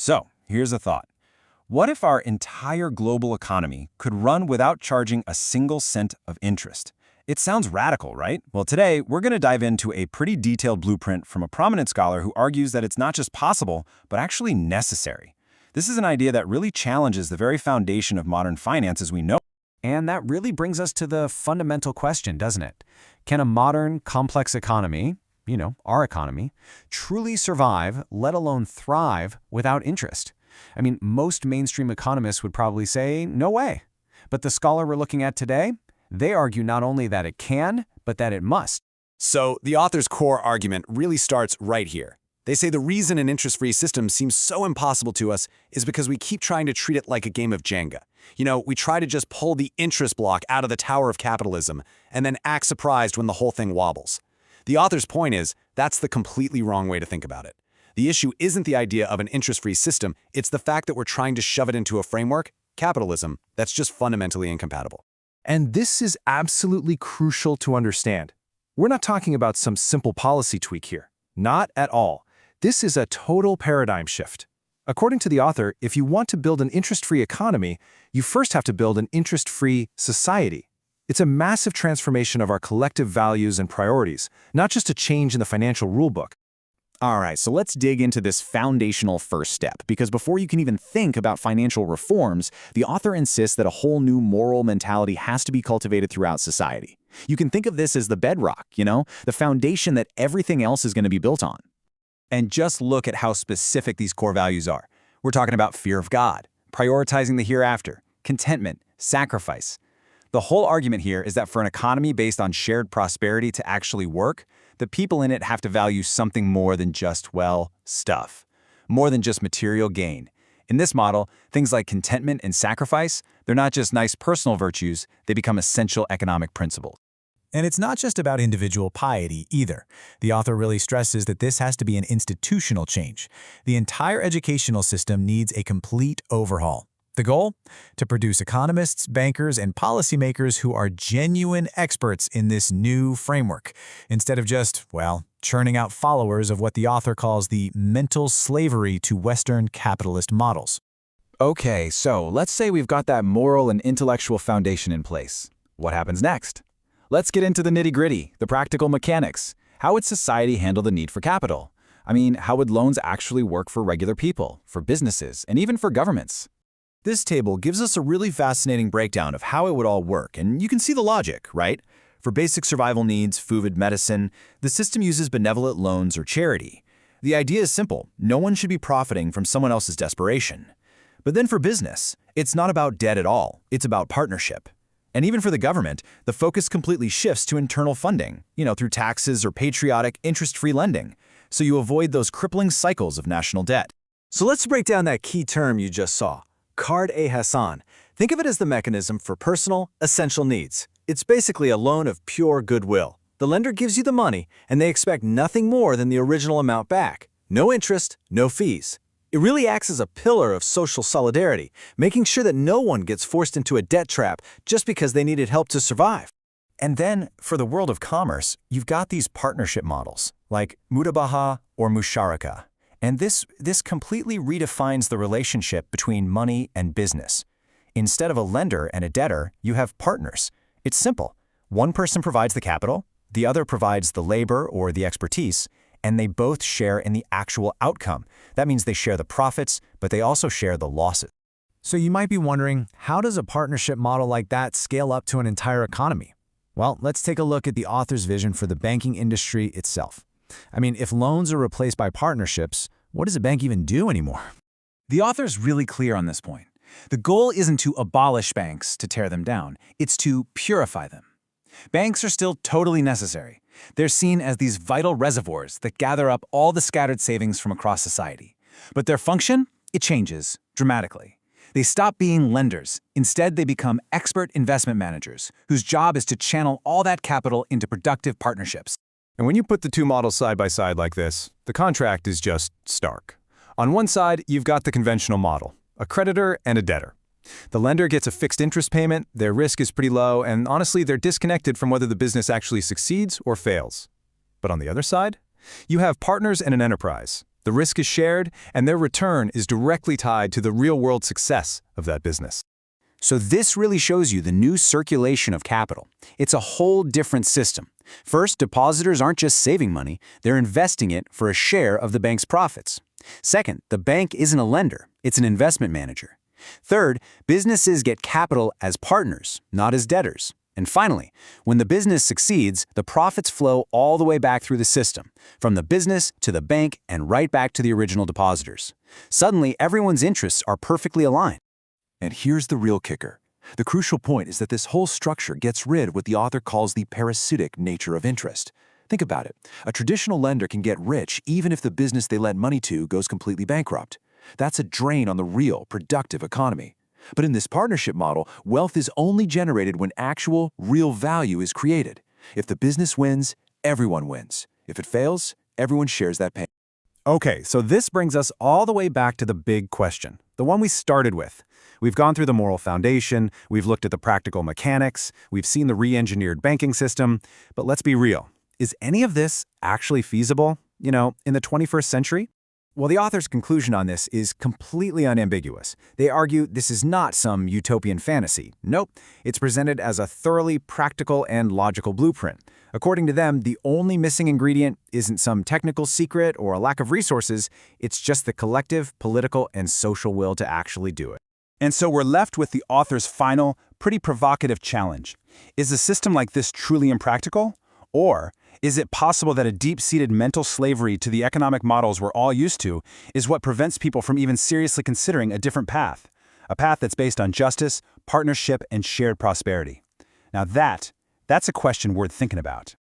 So, here's a thought. What if our entire global economy could run without charging a single cent of interest? It sounds radical, right? Well, today, we're going to dive into a pretty detailed blueprint from a prominent scholar who argues that it's not just possible, but actually necessary. This is an idea that really challenges the very foundation of modern finance as we know. And that really brings us to the fundamental question, doesn't it? Can a modern, complex economy, our economy, truly survive, let alone thrive, without interest? I mean, most mainstream economists would probably say, no way. But the scholar we're looking at today, they argue not only that it can, but that it must. So the author's core argument really starts right here. They say the reason an interest-free system seems so impossible to us is because we keep trying to treat it like a game of Jenga. We try to just pull the interest block out of the tower of capitalism and then act surprised when the whole thing wobbles. The author's point is that's the completely wrong way to think about it. The issue isn't the idea of an interest-free system, it's the fact that we're trying to shove it into a framework, capitalism, that's just fundamentally incompatible. And this is absolutely crucial to understand. We're not talking about some simple policy tweak here. Not at all. This is a total paradigm shift. According to the author, if you want to build an interest-free economy, you first have to build an interest-free society. It's a massive transformation of our collective values and priorities, not just a change in the financial rulebook. All right, so let's dig into this foundational first step, because before you can even think about financial reforms, the author insists that a whole new moral mentality has to be cultivated throughout society. You can think of this as the bedrock, the foundation that everything else is going to be built on. And just look at how specific these core values are. We're talking about fear of God, prioritizing the hereafter, contentment, sacrifice. The whole argument here is that for an economy based on shared prosperity to actually work, the people in it have to value something more than just, stuff. More than just material gain. In this model, things like contentment and sacrifice, they're not just nice personal virtues, they become essential economic principles. And it's not just about individual piety either. The author really stresses that this has to be an institutional change. The entire educational system needs a complete overhaul. The goal? To produce economists, bankers, and policymakers who are genuine experts in this new framework, instead of just, churning out followers of what the author calls the mental slavery to Western capitalist models. Okay, so let's say we've got that moral and intellectual foundation in place. What happens next? Let's get into the nitty-gritty, the practical mechanics. How would society handle the need for capital? I mean, how would loans actually work for regular people, for businesses, and even for governments? This table gives us a really fascinating breakdown of how it would all work, and you can see the logic, right? For basic survival needs, food, medicine, the system uses benevolent loans or charity. The idea is simple. No one should be profiting from someone else's desperation. But then for business, it's not about debt at all. It's about partnership. And even for the government, the focus completely shifts to internal funding, through taxes or patriotic, interest-free lending, so you avoid those crippling cycles of national debt. So let's break down that key term you just saw, Card-e-Hassan. Think of it as the mechanism for personal, essential needs. It's basically a loan of pure goodwill. The lender gives you the money, and they expect nothing more than the original amount back. No interest, no fees. It really acts as a pillar of social solidarity, making sure that no one gets forced into a debt trap just because they needed help to survive. And then, for the world of commerce, you've got these partnership models, like Murabaha or Musharaka. And this completely redefines the relationship between money and business. Instead of a lender and a debtor, you have partners. It's simple. One person provides the capital, the other provides the labor or the expertise, and they both share in the actual outcome. That means they share the profits, but they also share the losses. So you might be wondering, how does a partnership model like that scale up to an entire economy? Well, let's take a look at the author's vision for the banking industry itself. I mean, if loans are replaced by partnerships, what does a bank even do anymore? The author's really clear on this point. The goal isn't to abolish banks to tear them down, it's to purify them. Banks are still totally necessary. They're seen as these vital reservoirs that gather up all the scattered savings from across society. But their function? It changes dramatically. They stop being lenders. Instead, they become expert investment managers, whose job is to channel all that capital into productive partnerships. And when you put the two models side by side like this, the contrast is just stark. On one side, you've got the conventional model, a creditor and a debtor. The lender gets a fixed interest payment, their risk is pretty low, and honestly, they're disconnected from whether the business actually succeeds or fails. But on the other side, you have partners and an enterprise. The risk is shared, and their return is directly tied to the real-world success of that business. So this really shows you the new circulation of capital. It's a whole different system. First, depositors aren't just saving money, they're investing it for a share of the bank's profits. Second, the bank isn't a lender, it's an investment manager. Third, businesses get capital as partners, not as debtors. And finally, when the business succeeds, the profits flow all the way back through the system, from the business to the bank and right back to the original depositors. Suddenly, everyone's interests are perfectly aligned. And here's the real kicker. The crucial point is that this whole structure gets rid of what the author calls the parasitic nature of interest. Think about it. A traditional lender can get rich even if the business they lend money to goes completely bankrupt. That's a drain on the real, productive economy. But in this partnership model, wealth is only generated when actual, real value is created. If the business wins, everyone wins. If it fails, everyone shares that pain. Okay, so this brings us all the way back to the big question, the one we started with. We've gone through the moral foundation, we've looked at the practical mechanics, we've seen the re-engineered banking system, but let's be real. Is any of this actually feasible, in the 21st century? Well, the author's conclusion on this is completely unambiguous. They argue this is not some utopian fantasy. Nope, it's presented as a thoroughly practical and logical blueprint. According to them, the only missing ingredient isn't some technical secret or a lack of resources, it's just the collective, political, and social will to actually do it. And so we're left with the author's final, pretty provocative challenge. Is a system like this truly impractical? Or is it possible that a deep-seated mental slavery to the economic models we're all used to is what prevents people from even seriously considering a different path? A path that's based on justice, partnership, and shared prosperity. Now that's a question worth thinking about.